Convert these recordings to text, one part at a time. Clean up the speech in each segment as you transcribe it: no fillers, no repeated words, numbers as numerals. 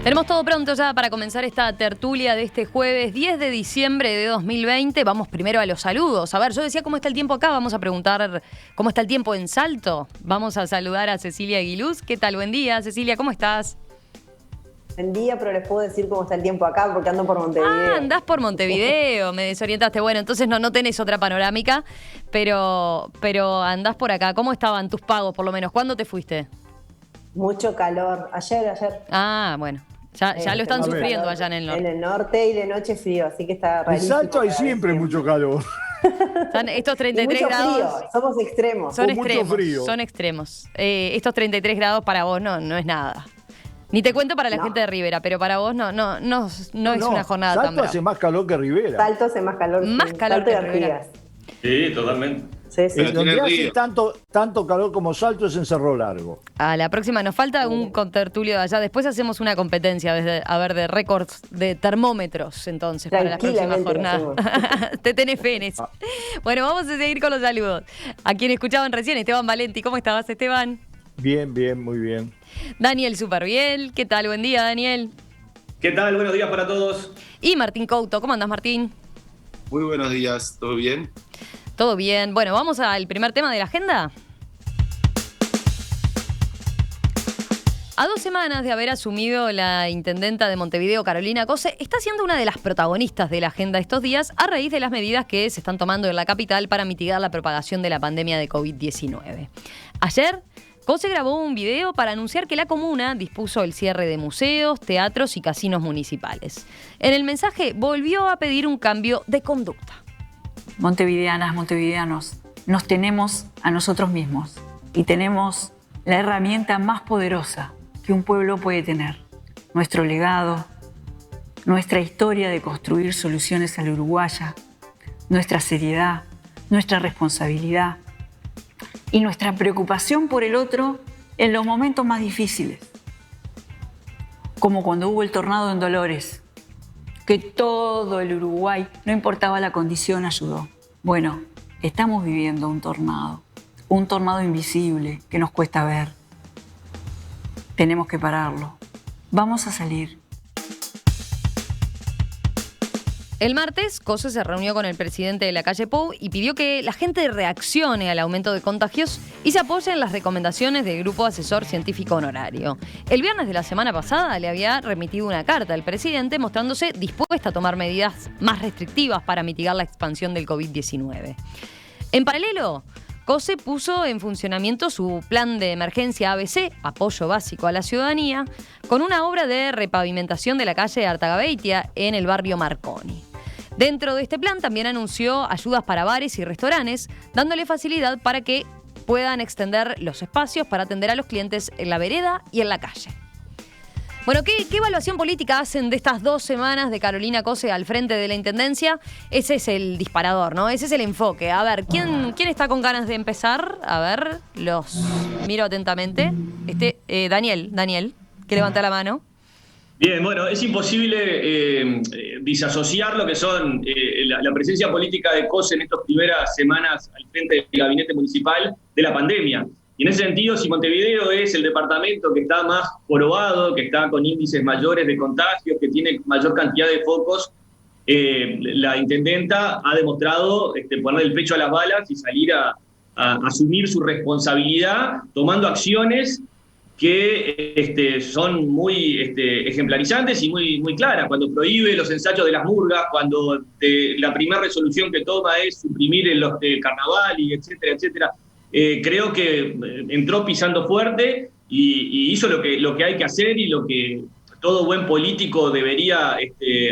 Tenemos todo pronto ya para comenzar esta tertulia de este jueves 10 de diciembre de 2020. Vamos primero a los saludos. A ver, yo decía cómo está el tiempo acá. Vamos a preguntar cómo está el tiempo en Salto. Vamos a saludar a Cecilia Aguiluz. ¿Qué tal? Buen día, Cecilia, ¿cómo estás? Buen día, pero les puedo decir cómo está el tiempo acá porque ando por Montevideo. Ah, andás por Montevideo, me desorientaste. Bueno, entonces no tenés otra panorámica, pero andás por acá. ¿Cómo estaban tus pagos, por lo menos? ¿Cuándo te fuiste? Mucho calor. Ayer. Ah, bueno. Ya lo están sufriendo calor allá en el norte. En el norte y de noche frío, así que está En rarísimo. Salto hay siempre mucho calor. Estos Y 33 mucho grados frío, somos extremos. son Con mucho extremos. frío. Son extremos. Estos 33 grados para vos no es nada. Ni te cuento para la gente de Rivera, pero para vos no es una jornada tan Salto brava. hace más calor que Rivera. Salto hace más calor. Más calor Salto que y Rivera. Artigas. Sí, totalmente. Sí, sí. Donde tiene hace río. tanto calor como Salto es en Cerro Largo. A la próxima nos falta un contertulio de allá. Después hacemos una competencia de récords de termómetros, entonces, para la próxima Tranquilamente jornada. Te tenés fe en eso. Bueno, vamos a seguir con los saludos. A quien escuchaban recién, Esteban Valenti. ¿Cómo estabas, Esteban? Bien, muy bien. Daniel Superbiel. ¿Qué tal? Buen día, Daniel. ¿Qué tal? Buenos días para todos. Y Martín Couto. ¿Cómo andás, Martín? Muy buenos días, ¿todo bien? Todo bien. Bueno, vamos al primer tema de la agenda. A 2 semanas de haber asumido la intendenta de Montevideo, Carolina Cose, está siendo una de las protagonistas de la agenda estos días a raíz de las medidas que se están tomando en la capital para mitigar la propagación de la pandemia de COVID-19. Ayer, Cose grabó un video para anunciar que la comuna dispuso el cierre de museos, teatros y casinos municipales. En el mensaje volvió a pedir un cambio de conducta. Montevideanas, montevideanos, nos tenemos a nosotros mismos y tenemos la herramienta más poderosa que un pueblo puede tener. Nuestro legado, nuestra historia de construir soluciones a la uruguaya, nuestra seriedad, nuestra responsabilidad y nuestra preocupación por el otro en los momentos más difíciles. Como cuando hubo el tornado en Dolores, que todo el Uruguay, no importaba la condición, ayudó. Bueno, estamos viviendo un tornado invisible que nos cuesta ver. Tenemos que pararlo. Vamos a salir. El martes, Cose se reunió con el presidente de la calle Pou y pidió que la gente reaccione al aumento de contagios y se apoye en las recomendaciones del Grupo Asesor Científico Honorario. El viernes de la semana pasada le había remitido una carta al presidente mostrándose dispuesta a tomar medidas más restrictivas para mitigar la expansión del COVID-19. En paralelo, Cose puso en funcionamiento su plan de emergencia ABC, apoyo básico a la ciudadanía, con una obra de repavimentación de la calle Artagabeitia en el barrio Marconi. Dentro de este plan también anunció ayudas para bares y restaurantes, dándole facilidad para que puedan extender los espacios para atender a los clientes en la vereda y en la calle. Bueno, ¿qué evaluación política hacen de estas 2 semanas de Carolina Cose al frente de la Intendencia? Ese es el disparador, ¿no? Ese es el enfoque. A ver, ¿quién está con ganas de empezar? A ver, los miro atentamente. Daniel, que levanta la mano. Bien, bueno, es imposible disasociar lo que son la presencia política de Cose en estas primeras semanas al frente del gabinete municipal de la pandemia. Y en ese sentido, si Montevideo es el departamento que está más jorobado, que está con índices mayores de contagios, que tiene mayor cantidad de focos, la intendenta ha demostrado poner el pecho a las balas y salir a asumir su responsabilidad, tomando acciones que son muy ejemplarizantes y muy claras. Cuando prohíbe los ensayos de las murgas, cuando la primera resolución que toma es suprimir los carnaval y etcétera. Creo que entró pisando fuerte y hizo lo que hay que hacer y lo que todo buen político debería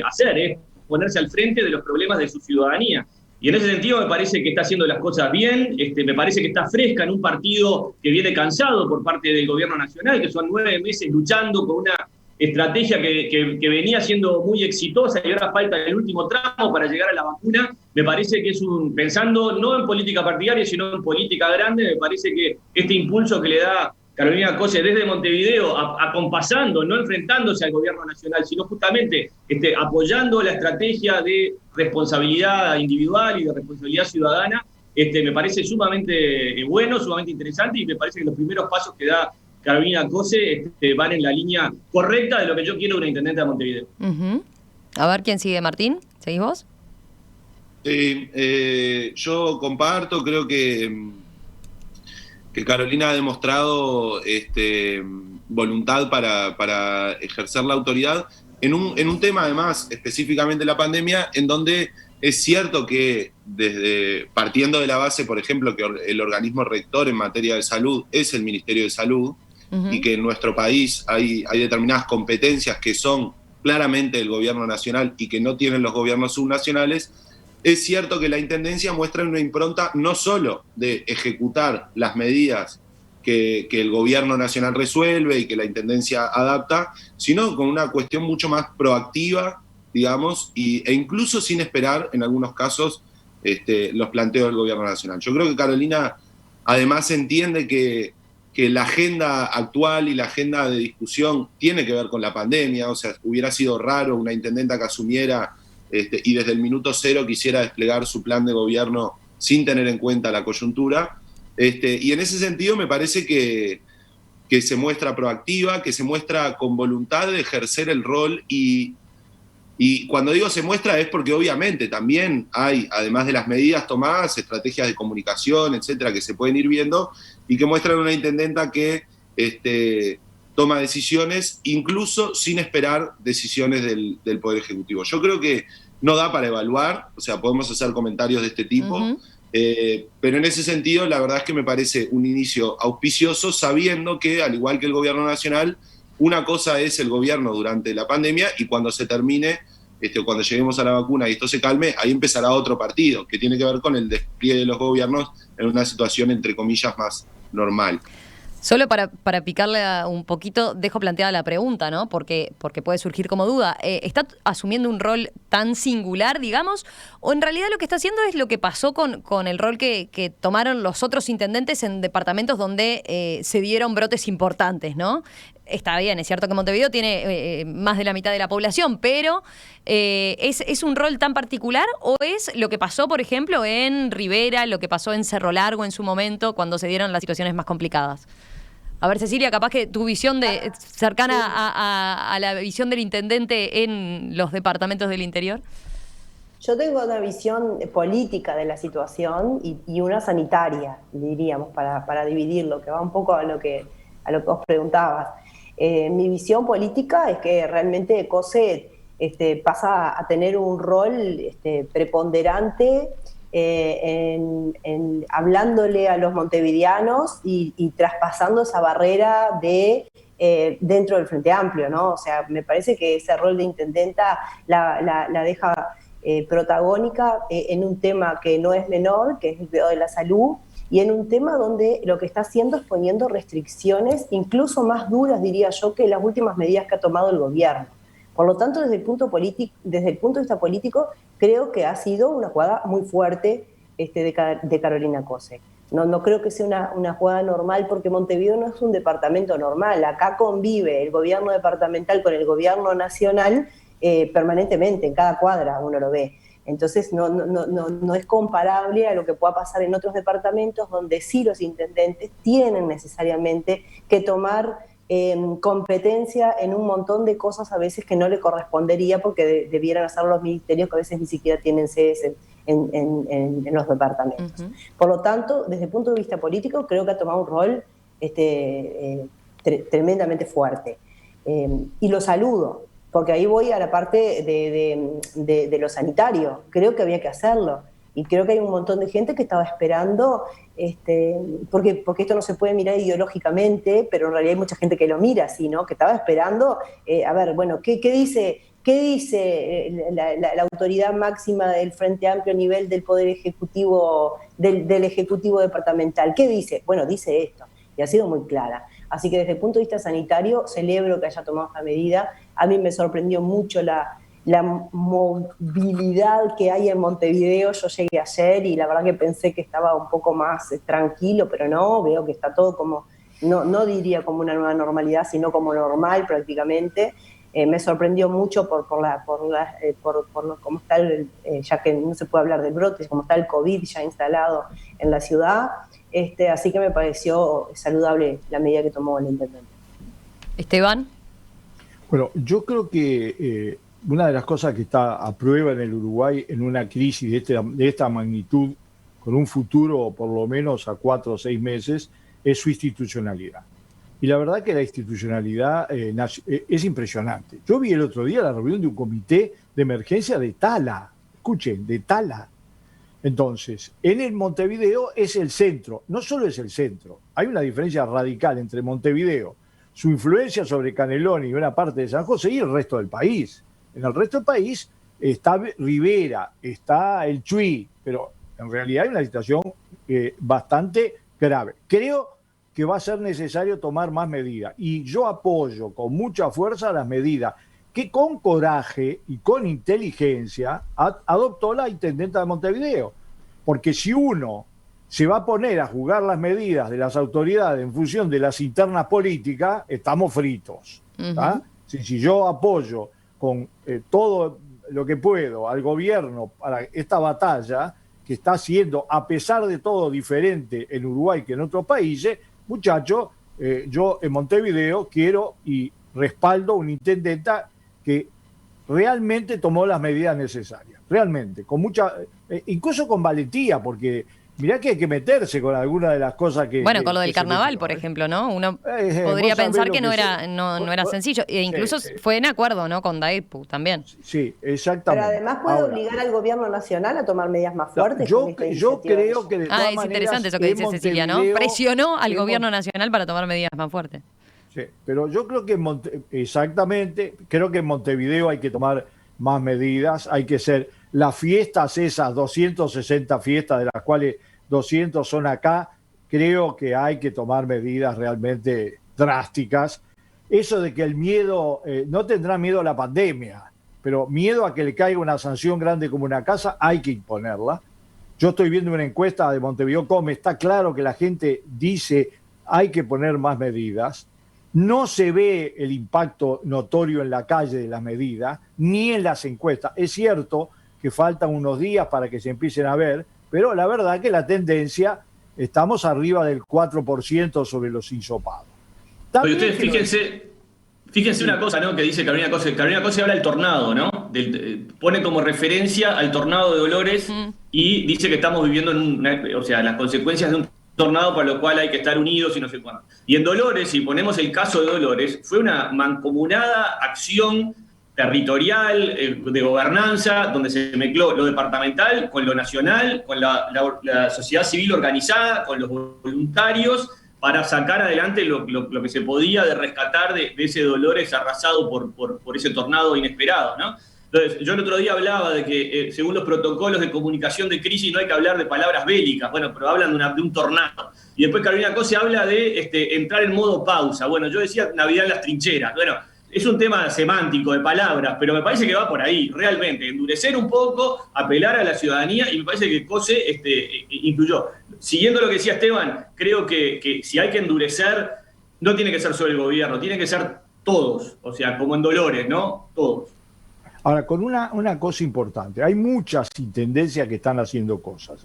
hacer, es ponerse al frente de los problemas de su ciudadanía. Y en ese sentido me parece que está haciendo las cosas bien, me parece que está fresca en un partido que viene cansado por parte del gobierno nacional, que son 9 meses luchando con una estrategia que venía siendo muy exitosa y ahora falta el último tramo para llegar a la vacuna. Me parece que es pensando no en política partidaria, sino en política grande, me parece que este impulso que le da Carolina Cose desde Montevideo, acompasando, no enfrentándose al gobierno nacional, sino justamente apoyando la estrategia de responsabilidad individual y de responsabilidad ciudadana, me parece sumamente bueno, sumamente interesante, y me parece que los primeros pasos que da Carolina Cose van en la línea correcta de lo que yo quiero de una intendente de Montevideo. A ver, ¿quién sigue? Martín, ¿seguís vos? Sí, yo comparto, creo que Carolina ha demostrado voluntad para ejercer la autoridad en un tema, además, específicamente la pandemia, en donde es cierto que partiendo de la base, por ejemplo, que el organismo rector en materia de salud es el Ministerio de Salud, y que en nuestro país hay determinadas competencias que son claramente del gobierno nacional y que no tienen los gobiernos subnacionales, es cierto que la Intendencia muestra una impronta no solo de ejecutar las medidas que el gobierno nacional resuelve y que la Intendencia adapta, sino con una cuestión mucho más proactiva, digamos, e incluso sin esperar, en algunos casos, los planteos del gobierno nacional. Yo creo que Carolina además entiende que la agenda actual y la agenda de discusión tiene que ver con la pandemia, o sea, hubiera sido raro una intendenta que asumiera y desde el minuto cero quisiera desplegar su plan de gobierno sin tener en cuenta la coyuntura. Y en ese sentido me parece que se muestra proactiva, que se muestra con voluntad de ejercer el rol y cuando digo se muestra es porque obviamente también hay, además de las medidas tomadas, estrategias de comunicación, etcétera, que se pueden ir viendo y que muestran una intendenta que toma decisiones incluso sin esperar decisiones del Poder Ejecutivo. Yo creo que no da para evaluar, o sea, podemos hacer comentarios de este tipo, pero en ese sentido la verdad es que me parece un inicio auspicioso, sabiendo que, al igual que el gobierno nacional, una cosa es el gobierno durante la pandemia y cuando se termine, cuando lleguemos a la vacuna y esto se calme, ahí empezará otro partido, que tiene que ver con el despliegue de los gobiernos en una situación, entre comillas, más normal. Solo para picarle un poquito, dejo planteada la pregunta, ¿no? Porque puede surgir como duda. ¿Está asumiendo un rol tan singular, digamos? ¿O en realidad lo que está haciendo es lo que pasó con el rol que tomaron los otros intendentes en departamentos donde se dieron brotes importantes, ¿no? Está bien, es cierto que Montevideo tiene más de la mitad de la población, pero ¿es un rol tan particular o es lo que pasó, por ejemplo, en Rivera, lo que pasó en Cerro Largo en su momento, cuando se dieron las situaciones más complicadas? A ver, Cecilia, capaz que tu visión cercana a la visión del intendente en los departamentos del interior. Yo tengo una visión política de la situación y una sanitaria, diríamos, para dividirlo, que va un poco a lo que vos preguntabas. Mi visión política es que realmente COSE pasa a tener un rol preponderante hablándole a los montevideanos y traspasando esa barrera dentro del Frente Amplio, ¿no? O sea, me parece que ese rol de intendenta la deja protagónica en un tema que no es menor, que es el cuidado de la salud, y en un tema donde lo que está haciendo es poniendo restricciones incluso más duras, diría yo, que las últimas medidas que ha tomado el gobierno. Por lo tanto, desde el punto de vista político, creo que ha sido una jugada muy fuerte de Carolina Cose. No creo que sea una jugada normal, porque Montevideo no es un departamento normal. Acá convive el gobierno departamental con el gobierno nacional permanentemente, en cada cuadra uno lo ve. Entonces no es comparable a lo que pueda pasar en otros departamentos donde sí los intendentes tienen necesariamente que tomar competencia en un montón de cosas a veces que no le correspondería porque debieran hacer los ministerios que a veces ni siquiera tienen sedes en los departamentos. Por lo tanto, desde el punto de vista político, creo que ha tomado un rol tremendamente fuerte. Y lo saludo, porque ahí voy a la parte de lo sanitario. Creo que había que hacerlo. Y creo que hay un montón de gente que estaba esperando, porque esto no se puede mirar ideológicamente, pero en realidad hay mucha gente que lo mira así, ¿no? Que estaba esperando, a ver, bueno, ¿qué dice la autoridad máxima del Frente Amplio a nivel del Poder Ejecutivo, del Ejecutivo Departamental? ¿Qué dice? Bueno, dice esto, y ha sido muy clara. Así que desde el punto de vista sanitario, celebro que haya tomado esta medida. A mí me sorprendió mucho la movilidad que hay en Montevideo. Yo llegué ayer y la verdad que pensé que estaba un poco más tranquilo, pero no, veo que está todo como, no diría como una nueva normalidad, sino como normal prácticamente. Me sorprendió mucho por cómo está ya que no se puede hablar del brote, cómo está el COVID ya instalado en la ciudad. Así que me pareció saludable la medida que tomó el intendente. Esteban. Bueno, yo creo que una de las cosas que está a prueba en el Uruguay en una crisis de esta magnitud, con un futuro por lo menos a 4 o 6 meses, es su institucionalidad. Y la verdad que la institucionalidad es impresionante. Yo vi el otro día la reunión de un comité de emergencia de Tala. Escuchen, de Tala. Entonces, en el Montevideo es el centro. No solo es el centro. Hay una diferencia radical entre Montevideo, su influencia sobre Canelones y una parte de San José y el resto del país. En el resto del país está Rivera, está el Chuy, pero en realidad hay una situación bastante grave. Creo que va a ser necesario tomar más medidas y yo apoyo con mucha fuerza las medidas que con coraje y con inteligencia adoptó la intendenta de Montevideo. Porque si uno se va a poner a jugar las medidas de las autoridades en función de las internas políticas, estamos fritos. Uh-huh. Si yo apoyo con todo lo que puedo al gobierno para esta batalla que está haciendo, a pesar de todo, diferente en Uruguay que en otros países, muchachos, yo en Montevideo quiero y respaldo una intendenta que realmente tomó las medidas necesarias, realmente, con mucha, incluso con valentía, porque mirá que hay que meterse con alguna de las cosas que... Bueno, con lo del carnaval, por ejemplo, ¿no? Uno podría pensar que no era sencillo, e incluso fue en acuerdo, ¿no? Con DAEPU también. Sí, exactamente. Pero además puede obligar al gobierno nacional a tomar medidas más fuertes. Yo creo que de todas es interesante eso que dice Cecilia, ¿no? Presionó al gobierno nacional para tomar medidas más fuertes. Sí, pero yo creo que creo que en Montevideo hay que tomar más medidas, hay que ser las fiestas esas, 260 fiestas, de las cuales 200 son acá, creo que hay que tomar medidas realmente drásticas. Eso de que el miedo, no tendrá miedo a la pandemia, pero miedo a que le caiga una sanción grande como una casa, hay que imponerla. Yo estoy viendo una encuesta de Montevideo.com, está claro que la gente dice hay que poner más medidas. No se ve el impacto notorio en la calle de las medidas, ni en las encuestas. Es cierto que faltan unos días para que se empiecen a ver, pero la verdad que la tendencia, estamos arriba del 4% sobre los insopados. Oye, ustedes fíjense una cosa, ¿no? Que dice Carolina Cose. Carolina Cose habla del tornado, ¿no? Pone como referencia al tornado de Dolores y dice que estamos viviendo las consecuencias de un tornado para lo cual hay que estar unidos y no sé cuándo. Y en Dolores, si ponemos el caso de Dolores, fue una mancomunada acción territorial, de gobernanza, donde se mezcló lo departamental con lo nacional, con la sociedad civil organizada, con los voluntarios, para sacar adelante lo que se podía de rescatar de ese Dolores arrasado por ese tornado inesperado, ¿no? Entonces, yo el otro día hablaba de que según los protocolos de comunicación de crisis no hay que hablar de palabras bélicas, bueno, pero hablan de un tornado. Y después Carolina Cose habla de entrar en modo pausa. Bueno, yo decía Navidad en las trincheras. Bueno, es un tema semántico, de palabras, pero me parece que va por ahí, realmente. Endurecer un poco, apelar a la ciudadanía, y me parece que Cose incluyó. Siguiendo lo que decía Esteban, creo que si hay que endurecer, no tiene que ser solo el gobierno, tiene que ser todos, o sea, como en Dolores, ¿no? Todos. Ahora, con una cosa importante, hay muchas intendencias que están haciendo cosas.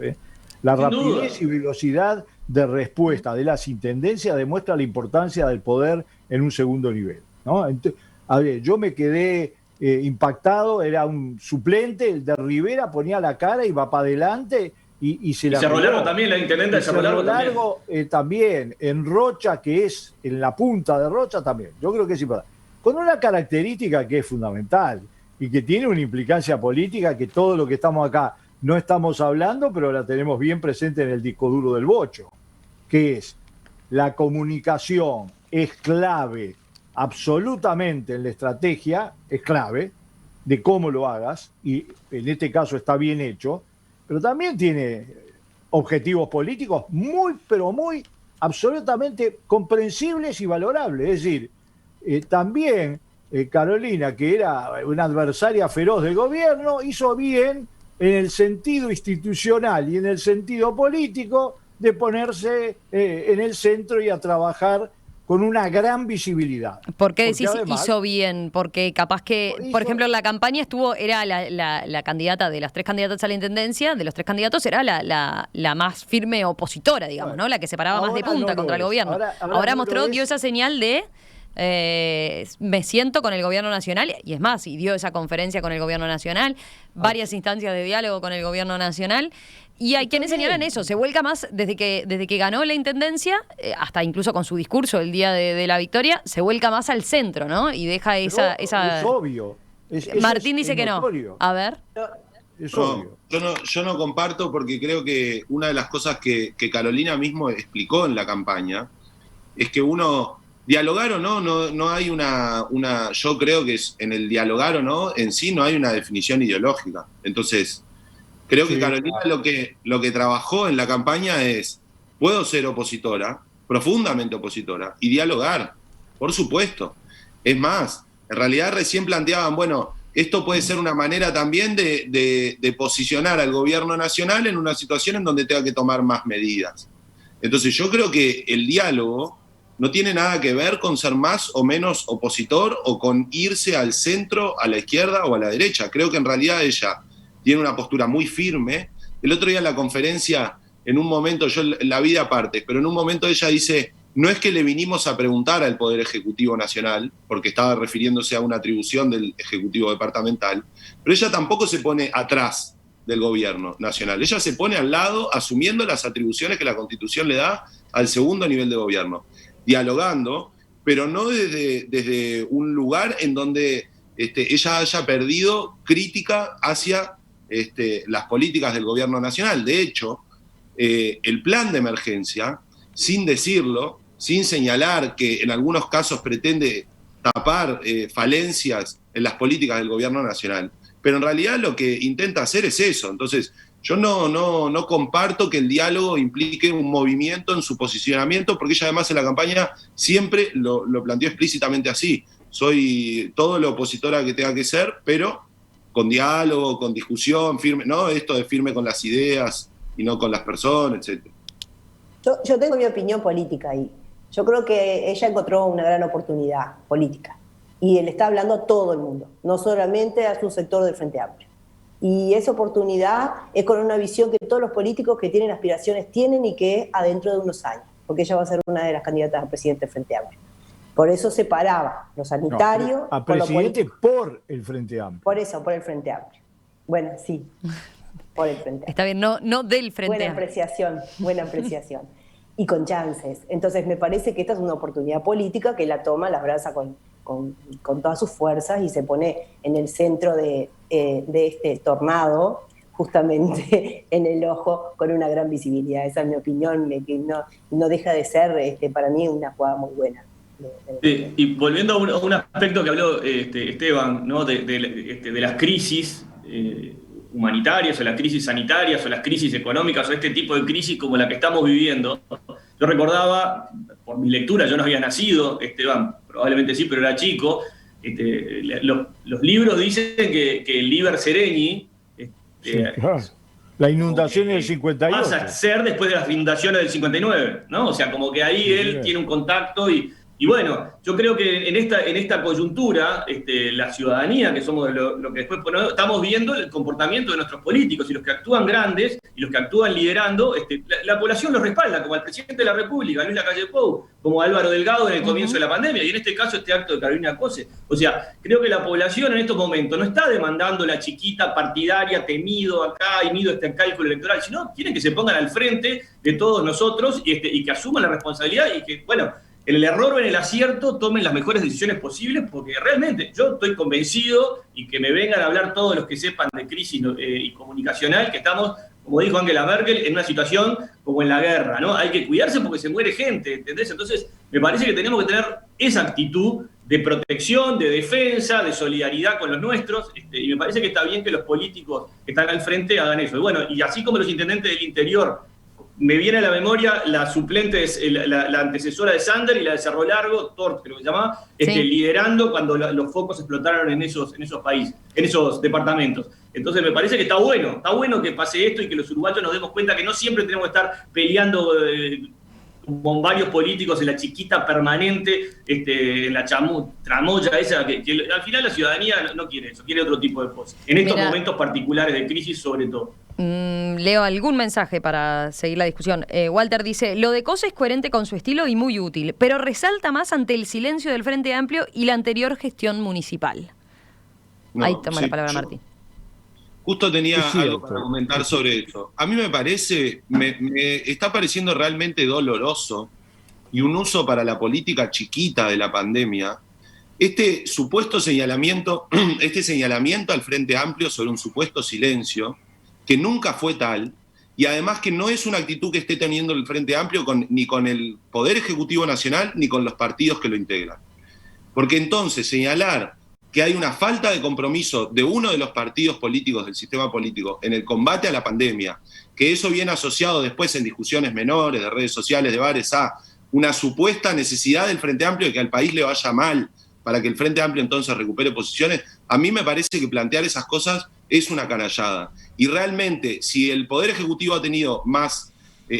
La rapidez y velocidad de respuesta de las intendencias demuestra la importancia del poder en un segundo nivel, ¿no? Entonces, a ver, yo me quedé impactado, era un suplente, el de Rivera ponía la cara y va para adelante y se la... Cerro Largo también, la intendenta de Cerro Largo también, en Rocha, que es en la punta de Rocha también, yo creo que es importante. Con una característica que es fundamental, y que tiene una implicancia política que todo lo que estamos acá no estamos hablando, pero la tenemos bien presente en el disco duro del Bocho, que es la comunicación es clave, absolutamente en la estrategia, es clave de cómo lo hagas, y en este caso está bien hecho, pero también tiene objetivos políticos muy, pero muy absolutamente comprensibles y valorables. Es decir, también... Carolina, que era una adversaria feroz del gobierno, hizo bien en el sentido institucional y en el sentido político de ponerse en el centro y a trabajar con una gran visibilidad. ¿Por qué decís además, hizo bien? Porque capaz que, por ejemplo, en la campaña era la candidata de las 3 candidatas a la intendencia, de los 3 candidatos era la más firme opositora, digamos, ¿no? La que se paraba más de punta contra el gobierno. Ahora mostró, dio esa señal de me siento con el gobierno nacional, y es más, y dio esa conferencia con el gobierno nacional, varias instancias de diálogo con el gobierno nacional, y hay quienes señalan eso, se vuelca más desde que ganó la intendencia, hasta incluso con su discurso el día de la victoria, se vuelca más al centro, ¿no? Y deja esa... Es obvio. Martín dice que no. A ver. Es obvio. Yo no comparto, porque creo que una de las cosas que Carolina mismo explicó en la campaña es que uno... Dialogar o no hay una... Yo creo que en el dialogar o no, en sí no hay una definición ideológica. Entonces, creo que Carolina lo que trabajó en la campaña es, puedo ser opositora, profundamente opositora, y dialogar, por supuesto. Es más, en realidad recién planteaban, bueno, esto puede ser una manera también de posicionar al gobierno nacional en una situación en donde tenga que tomar más medidas. Entonces, yo creo que el diálogo no tiene nada que ver con ser más o menos opositor o con irse al centro, a la izquierda o a la derecha. Creo que en realidad ella tiene una postura muy firme. El otro día en la conferencia, en un momento, yo la vi de aparte, pero en un momento ella dice, no es que le vinimos a preguntar al Poder Ejecutivo Nacional, porque estaba refiriéndose a una atribución del Ejecutivo Departamental, pero ella tampoco se pone atrás del gobierno nacional. Ella se pone al lado, asumiendo las atribuciones que la Constitución le da al segundo nivel de gobierno, dialogando, pero no desde un lugar en donde ella haya perdido crítica hacia las políticas del gobierno nacional. De hecho, el plan de emergencia, sin decirlo, sin señalar que en algunos casos pretende tapar falencias en las políticas del gobierno nacional, pero en realidad lo que intenta hacer es eso. Entonces, yo no comparto que el diálogo implique un movimiento en su posicionamiento, porque ella además en la campaña siempre lo planteó explícitamente así. Soy todo lo opositora que tenga que ser, pero con diálogo, con discusión, firme, no esto de firme con las ideas y no con las personas, etc. Yo tengo mi opinión política ahí. Yo creo que ella encontró una gran oportunidad política y le está hablando a todo el mundo, no solamente a su sector del Frente Amplio. Y esa oportunidad es con una visión que todos los políticos que tienen aspiraciones tienen, y que adentro de unos años, porque ella va a ser una de las candidatas a presidente del Frente Amplio. Por eso separaba lo sanitario... a presidente por el Frente Amplio. Por eso, por el Frente Amplio. Bueno, sí, por el Frente Amplio. Está bien, no del Frente Amplio. Buena apreciación. Y con chances. Entonces me parece que esta es una oportunidad política que la toma, la abraza con todas sus fuerzas y se pone en el centro de este tornado, justamente en el ojo, con una gran visibilidad. Esa es mi opinión, que no deja de ser para mí una jugada muy buena. Sí, y volviendo a un aspecto que habló Esteban, ¿no? de las crisis humanitarias, o las crisis sanitarias, o las crisis económicas, o este tipo de crisis como la que estamos viviendo. Yo recordaba, por mi lectura, yo no había nacido, Esteban probablemente sí, pero era chico, los libros dicen que el Liber Seregni, claro. La inundación del 58. Pasa a ser después de las inundaciones del 59, ¿no? O sea, como que ahí él tiene un contacto y bueno, yo creo que en esta coyuntura, la ciudadanía, que somos lo que después ponemos, estamos viendo el comportamiento de nuestros políticos, y los que actúan grandes y los que actúan liderando, la población los respalda, como al presidente de la República, Luis Lacalle Pou, como Álvaro Delgado en el comienzo de la pandemia, y en este caso este acto de Carolina Cose. O sea, creo que la población en estos momentos no está demandando la chiquita partidaria, temido acá y mido este cálculo electoral, sino quieren que se pongan al frente de todos nosotros y que asuman la responsabilidad y que, bueno, en el error o en el acierto tomen las mejores decisiones posibles, porque realmente yo estoy convencido, y que me vengan a hablar todos los que sepan de crisis y comunicacional, que estamos, como dijo Angela Merkel, en una situación como en la guerra, ¿no? Hay que cuidarse porque se muere gente, ¿entendés? Entonces, me parece que tenemos que tener esa actitud de protección, de defensa, de solidaridad con los nuestros, y me parece que está bien que los políticos que están al frente hagan eso. Y bueno, y así como los intendentes del interior, me viene a la memoria la suplente, la antecesora de Sander y la de Cerro Largo, Tort, creo que se llamaba, sí, liderando cuando los focos explotaron en esos países, en esos departamentos. Entonces me parece que está bueno que pase esto y que los uruguayos nos demos cuenta que no siempre tenemos que estar peleando bombarios políticos en la chiquita permanente, en la tramoya esa, que al final la ciudadanía no quiere eso, quiere otro tipo de cosas. En estos momentos particulares de crisis sobre todo. Leo algún mensaje para seguir la discusión. Walter dice, lo de Cose es coherente con su estilo y muy útil, pero resalta más ante el silencio del Frente Amplio y la anterior gestión municipal. Ahí toma la palabra Martín. Justo tenía algo para comentar sobre eso. A mí me parece, me está pareciendo realmente doloroso y un uso para la política chiquita de la pandemia, este supuesto señalamiento, al Frente Amplio sobre un supuesto silencio, que nunca fue tal, y además que no es una actitud que esté teniendo el Frente Amplio ni con el Poder Ejecutivo Nacional ni con los partidos que lo integran. Porque entonces señalar que hay una falta de compromiso de uno de los partidos políticos del sistema político en el combate a la pandemia, que eso viene asociado después en discusiones menores de redes sociales, de bares, a una supuesta necesidad del Frente Amplio de que al país le vaya mal, para que el Frente Amplio entonces recupere posiciones, a mí me parece que plantear esas cosas es una canallada. Y realmente, si el Poder Ejecutivo ha tenido más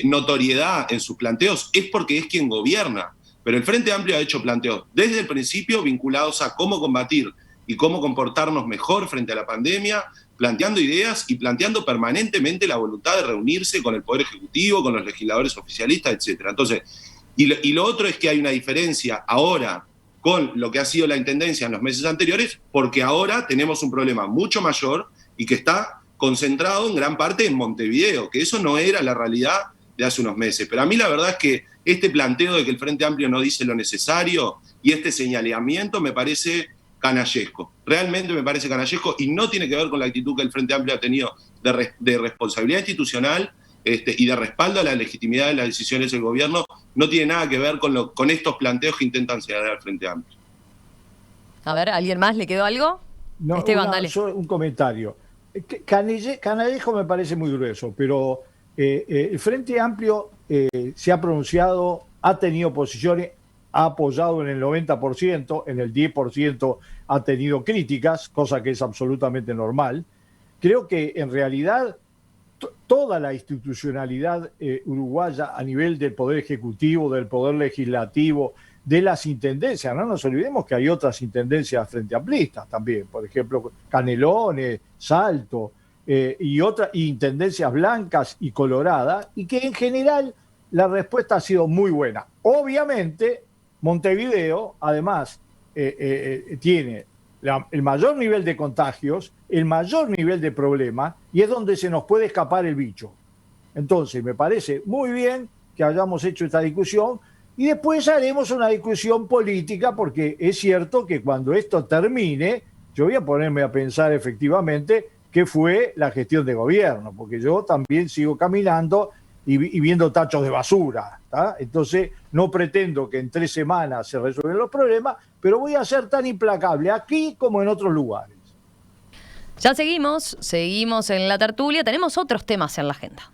notoriedad en sus planteos, es porque es quien gobierna. Pero el Frente Amplio ha hecho planteos desde el principio vinculados a cómo combatir y cómo comportarnos mejor frente a la pandemia, planteando ideas y planteando permanentemente la voluntad de reunirse con el Poder Ejecutivo, con los legisladores oficialistas, etc. Entonces, y lo otro es que hay una diferencia ahora con lo que ha sido la intendencia en los meses anteriores, porque ahora tenemos un problema mucho mayor y que está concentrado en gran parte en Montevideo, que eso no era la realidad de hace unos meses. Pero a mí la verdad es que este planteo de que el Frente Amplio no dice lo necesario y este señalamiento me parece canallesco. Realmente me parece canallesco y no tiene que ver con la actitud que el Frente Amplio ha tenido de responsabilidad institucional y de respaldo a la legitimidad de las decisiones del gobierno. No tiene nada que ver con estos planteos que intentan señalar al Frente Amplio. A ver, ¿alguien más le quedó algo? No, Esteban, dale. Un comentario. Canallejo me parece muy grueso, pero el Frente Amplio se ha pronunciado, ha tenido posiciones, ha apoyado en el 90%, en el 10% ha tenido críticas, cosa que es absolutamente normal. Creo que en realidad toda la institucionalidad uruguaya a nivel del Poder Ejecutivo, del Poder Legislativo, de las intendencias, no nos olvidemos que hay otras intendencias frente amplistas también, por ejemplo, Canelones, Salto, y otras intendencias blancas y coloradas, y que en general la respuesta ha sido muy buena. Obviamente, Montevideo, además, tiene el mayor nivel de contagios, el mayor nivel de problemas, y es donde se nos puede escapar el bicho. Entonces, me parece muy bien que hayamos hecho esta discusión, y después haremos una discusión política, porque es cierto que cuando esto termine, yo voy a ponerme a pensar efectivamente qué fue la gestión de gobierno, porque yo también sigo caminando y viendo tachos de basura, ¿tá? Entonces no pretendo que en 3 semanas se resuelvan los problemas, pero voy a ser tan implacable aquí como en otros lugares. Ya seguimos en la tertulia, tenemos otros temas en la agenda.